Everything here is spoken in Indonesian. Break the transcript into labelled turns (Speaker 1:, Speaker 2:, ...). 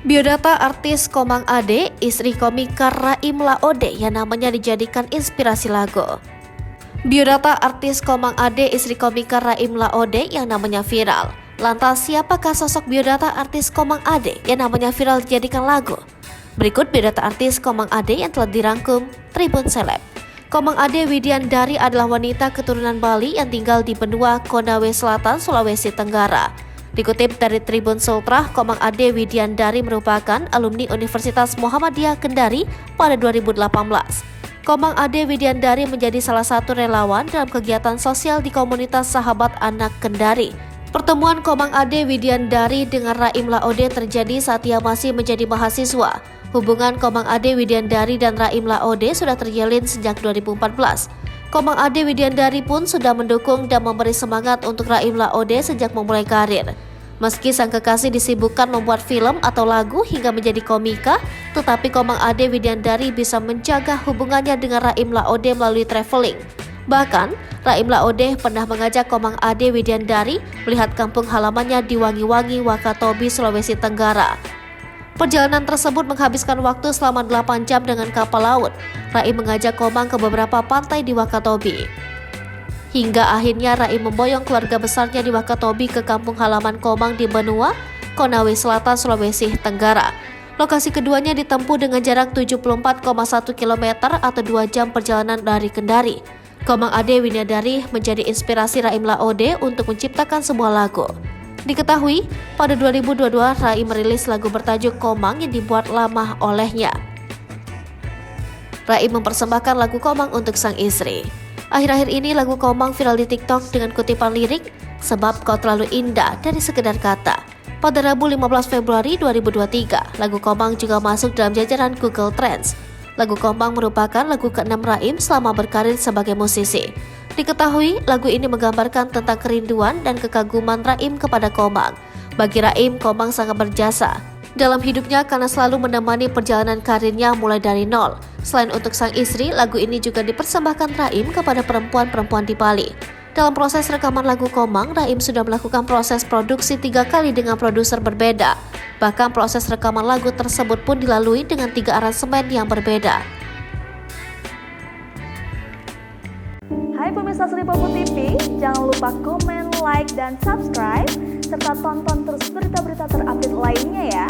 Speaker 1: Biodata artis Komang Ade, istri komika Raim Laode yang namanya dijadikan inspirasi lagu. Biodata artis Komang Ade, istri komika Raim Laode yang namanya viral. Lantas siapakah sosok biodata artis Komang Ade yang namanya viral dijadikan lagu? Berikut biodata artis Komang Ade yang telah dirangkum Tribun Seleb. Komang Ade Widiandari adalah wanita keturunan Bali yang tinggal di benua Konawe Selatan, Sulawesi Tenggara. Dikutip dari Tribun Sultra, Komang Ade Widiandari merupakan alumni Universitas Muhammadiyah Kendari pada 2018. Komang Ade Widiandari menjadi salah satu relawan dalam kegiatan sosial di komunitas Sahabat Anak Kendari. Pertemuan Komang Ade Widiandari dengan Raim Laode terjadi saat ia masih menjadi mahasiswa. Hubungan Komang Ade Widiandari dan Raim Laode sudah terjalin sejak 2014. Komang Ade Widiandari pun sudah mendukung dan memberi semangat untuk Raim Laode sejak memulai karir. Meski sang kekasih disibukkan membuat film atau lagu hingga menjadi komika, tetapi Komang Ade Widiandari bisa menjaga hubungannya dengan Raim Laode melalui traveling. Bahkan, Raim Laode pernah mengajak Komang Ade Widiandari melihat kampung halamannya di Wangi-Wangi, Wakatobi, Sulawesi Tenggara. Perjalanan tersebut menghabiskan waktu selama 8 jam dengan kapal laut. Raim mengajak Komang ke beberapa pantai di Wakatobi. Hingga akhirnya Raim memboyong keluarga besarnya di Wakatobi ke kampung halaman Komang di benua Konawe Selatan, Sulawesi Tenggara. Lokasi keduanya ditempuh dengan jarak 74,1 km atau 2 jam perjalanan dari Kendari. Komang Ade Widiandari menjadi inspirasi Raim Laode untuk menciptakan sebuah lagu. Diketahui, pada 2022 Raim merilis lagu bertajuk Komang yang dibuat lama olehnya. Raim mempersembahkan lagu Komang untuk sang istri. Akhir-akhir ini lagu Komang viral di TikTok dengan kutipan lirik, "Sebab kau terlalu indah dari sekedar kata." Pada Rabu 15 Februari 2023, lagu Komang juga masuk dalam jajaran Google Trends. Lagu Komang merupakan lagu ke-6 Raim selama berkarir sebagai musisi. Diketahui, lagu ini menggambarkan tentang kerinduan dan kekaguman Raim kepada Komang. Bagi Raim, Komang sangat berjasa dalam hidupnya karena selalu menemani perjalanan karirnya mulai dari nol. Selain untuk sang istri, lagu ini juga dipersembahkan Raim kepada perempuan-perempuan di Bali. Dalam proses rekaman lagu Komang, Raim sudah melakukan proses produksi 3 kali dengan produser berbeda. Bahkan proses rekaman lagu tersebut pun dilalui dengan 3 aransemen yang berbeda.
Speaker 2: Hai pemirsa Sri Popo TV, jangan lupa komen, like, dan subscribe, serta tonton terus berita-berita terupdate lainnya ya.